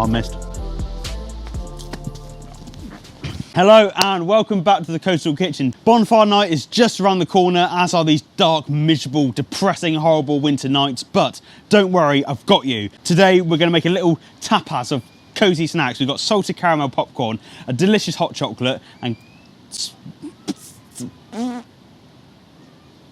I missed. Hello and welcome back to the Coastal Kitchen. Bonfire night is just around the corner, as are these dark, miserable, depressing, horrible winter nights. But don't worry, I've got you. Today we're going to make a little tapas of cosy snacks. We've got salted caramel popcorn, a delicious hot chocolate, and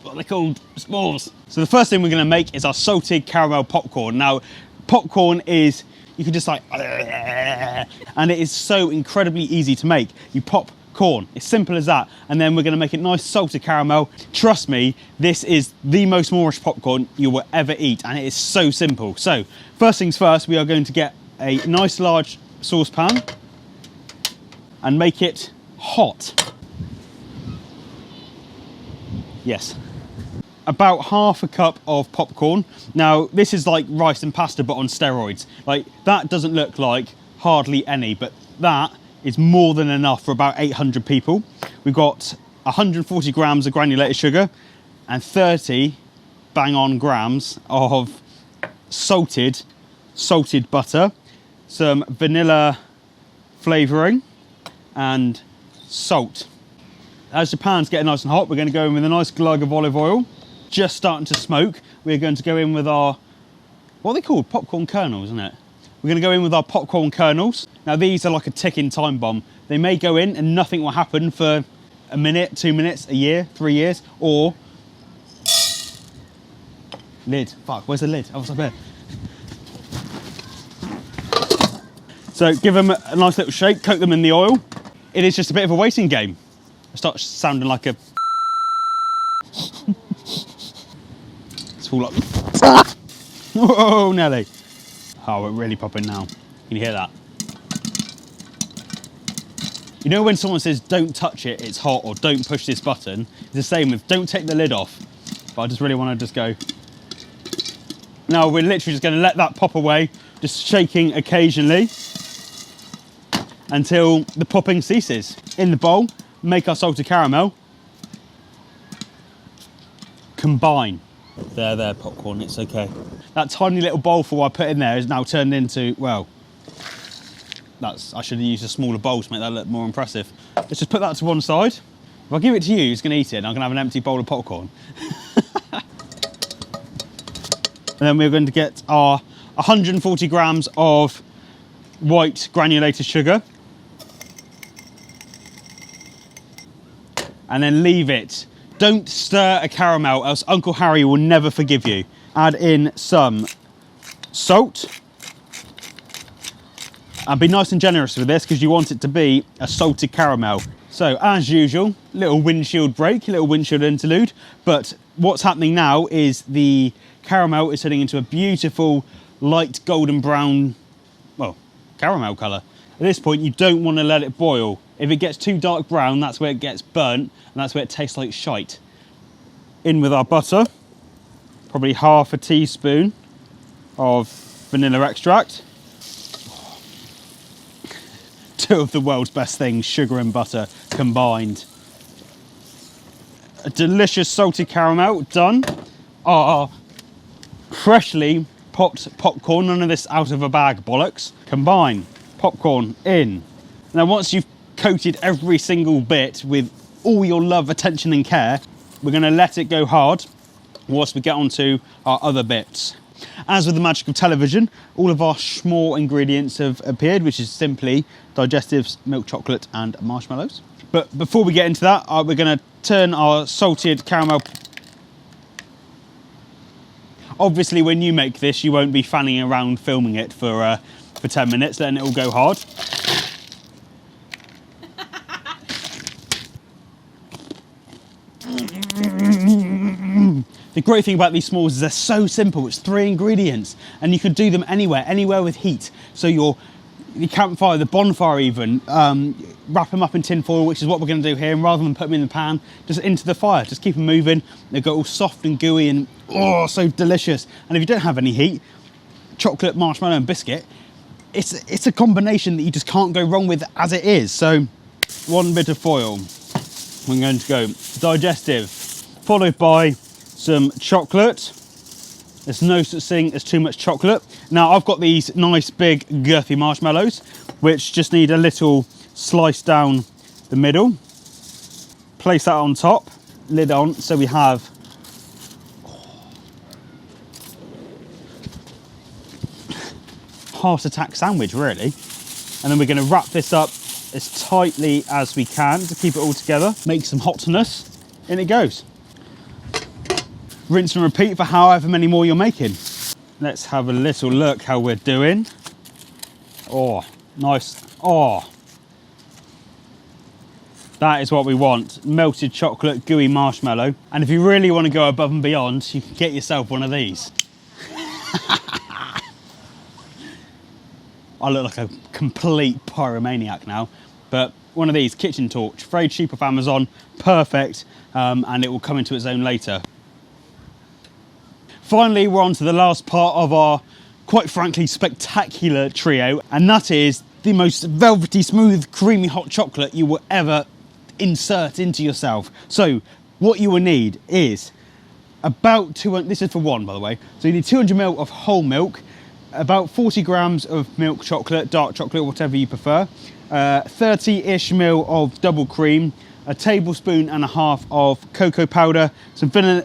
what are they called? S'mores. So the first thing we're going to make is our salted caramel popcorn. Now, popcorn is, you can just like, and it is so incredibly easy to make. You pop corn, it's simple as that, and then we're going to make it nice salted caramel. Trust me, this is the most moreish popcorn you will ever eat, and it is so simple. So first things first, we are going to get a nice large saucepan and make it hot. Yes. About half a cup of popcorn. Now, this is like rice and pasta, but on steroids. Like, that doesn't look like hardly any, but that is more than enough for about 800 people. We've got 140 grams of granulated sugar and 30 bang on grams of salted butter, some vanilla flavouring and salt. As the pan's getting nice and hot, we're going to go in with a nice glug of olive oil. Just starting to smoke, we're going to go in with our, what are they called? Popcorn kernels, isn't it? We're going to go in with our popcorn kernels. Now these are like a ticking time bomb. They may go in and nothing will happen for a minute, 2 minutes, a year, 3 years, or lid. Fuck, where's the lid? Oh, it's up there. So give them a nice little shake, coat them in the oil. It is just a bit of a waiting game. I start sounding like a Whoa, Nelly. Oh, we're really popping now. Can you hear that? You know when someone says, don't touch it, it's hot, or don't push this button? It's the same with, don't take the lid off. But I just really want to just go. Now we're literally just going to let that pop away, just shaking occasionally until the popping ceases. In the bowl, make our salted caramel. Combine. There, popcorn, it's okay. That tiny little bowl for what I put in there is now turned into, well, I should have used a smaller bowl to make that look more impressive. Let's just put that to one side. If I give it to you, who's going to eat it, and I'm going to have an empty bowl of popcorn. And then we're going to get our 140 grams of white granulated sugar. And then leave it. Don't stir a caramel, else Uncle Harry will never forgive you. Add in some salt. And be nice and generous with this because you want it to be a salted caramel. So as usual, little windshield break, little windshield interlude. But what's happening now is the caramel is turning into a beautiful light golden brown, well, caramel colour. At this point, you don't want to let it boil. If it gets too dark brown, that's where it gets burnt, and that's where it tastes like shite. In with our butter, probably half a teaspoon of vanilla extract. Two of the world's best things, sugar and butter combined. A delicious salted caramel, done. Our freshly popped popcorn, none of this out of a bag bollocks. Combine popcorn in. Now once you've coated every single bit with all your love, attention and care, we're going to let it go hard whilst we get on to our other bits. As with the magic of television, all of our small ingredients have appeared, which is simply digestives, milk chocolate and marshmallows. But before we get into that, we're going to turn our salted caramel. Obviously when you make this, you won't be fanning around filming it for 10 minutes, letting it all go hard. The great thing about these s'mores is they're so simple. It's 3 ingredients and you can do them anywhere with heat. So your campfire, the bonfire even, wrap them up in tin foil, which is what we're going to do here, and rather than put them in the pan, just into the fire, just keep them moving. They go all soft and gooey and oh, so delicious. And if you don't have any heat, chocolate, marshmallow and biscuit, it's a combination that you just can't go wrong with as it is. So 1 bit of foil. We're going to go digestive, followed by some chocolate, There's no such thing as too much chocolate. Now I've got these nice big girthy marshmallows, which just need a little slice down the middle. Place that on top, lid on, so we have heart attack sandwich really. And then we're going to wrap this up as tightly as we can to keep it all together. Make some hotness, in it goes. Rinse and repeat for however many more you're making. Let's have a little look how we're doing. Oh, nice. Oh, that is what we want. Melted chocolate, gooey marshmallow. And if you really want to go above and beyond, you can get yourself one of these. I look like a complete pyromaniac now, but one of these, kitchen torch, very cheap off Amazon, perfect, and it will come into its own later. Finally, we're on to the last part of our, quite frankly, spectacular trio, and that is the most velvety, smooth, creamy hot chocolate you will ever insert into yourself. So what you will need is about 200, this is for one by the way, so you need 200 ml of whole milk, about 40 grams of milk chocolate, dark chocolate, whatever you prefer, 30-ish ml of double cream, a tablespoon and a half of cocoa powder, some vanilla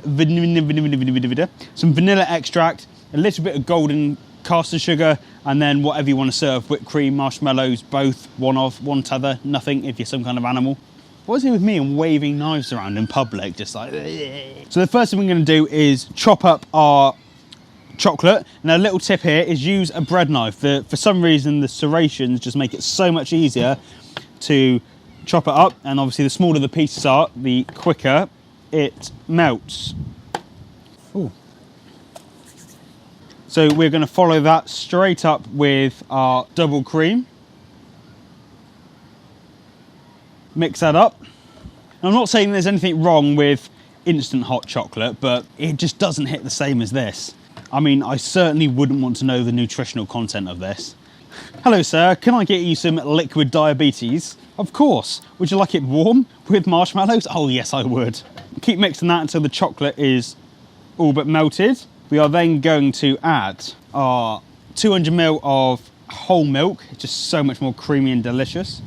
extract, a little bit of golden caster sugar, and then whatever you want to serve, whipped cream, marshmallows, both, one t'other, nothing if you're some kind of animal. What is it with me and waving knives around in public, just like... So the first thing we're going to do is chop up our chocolate, and a little tip here is use a bread knife. For some reason the serrations just make it so much easier to chop it up, and obviously the smaller the pieces are, the quicker it melts. Ooh. So we're going to follow that straight up with our double cream. Mix that up. I'm not saying there's anything wrong with instant hot chocolate, but it just doesn't hit the same as this. I mean, I certainly wouldn't want to know the nutritional content of this. Hello, sir. Can I get you some liquid diabetes? Of course. Would you like it warm with marshmallows? Oh, yes, I would. Keep mixing that until the chocolate is all but melted. We are then going to add our 200 ml of whole milk. It's just so much more creamy and delicious.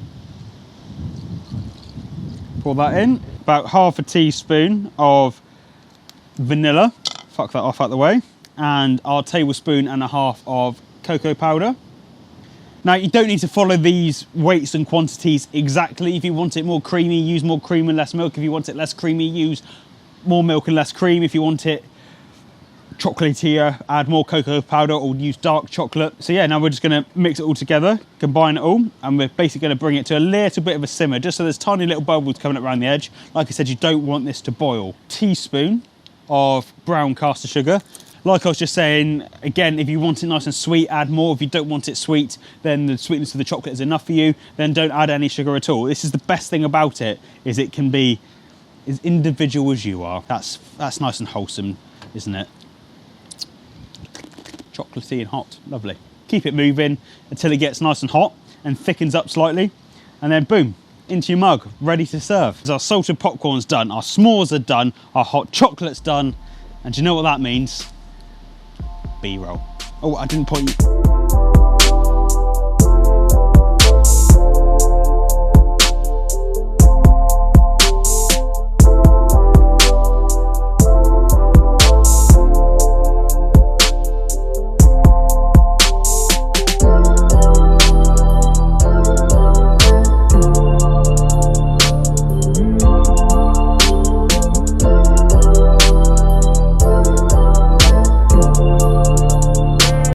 Pour that in. About half a teaspoon of vanilla. Fuck that off out the way. And our tablespoon and a half of cocoa powder. Now you don't need to follow these weights and quantities exactly. If you want it more creamy, use more cream and less milk. If you want it less creamy, use more milk and less cream. If you want it chocolatier, add more cocoa powder or use dark chocolate. So yeah, now we're just going to mix it all together, combine it all, and we're basically going to bring it to a little bit of a simmer, just so there's tiny little bubbles coming up around the edge. Like I said, you don't want this to boil. Teaspoon of brown caster sugar. Like I was just saying, again, if you want it nice and sweet, add more. If you don't want it sweet, then the sweetness of the chocolate is enough for you, then don't add any sugar at all. This is the best thing about it, is it can be as individual as you are. That's nice and wholesome, isn't it? Chocolatey and hot, lovely. Keep it moving until it gets nice and hot and thickens up slightly, and then boom, into your mug, ready to serve. Our salted popcorn's done, our s'mores are done, our hot chocolate's done, and do you know what that means? B-roll. Oh, I didn't point you.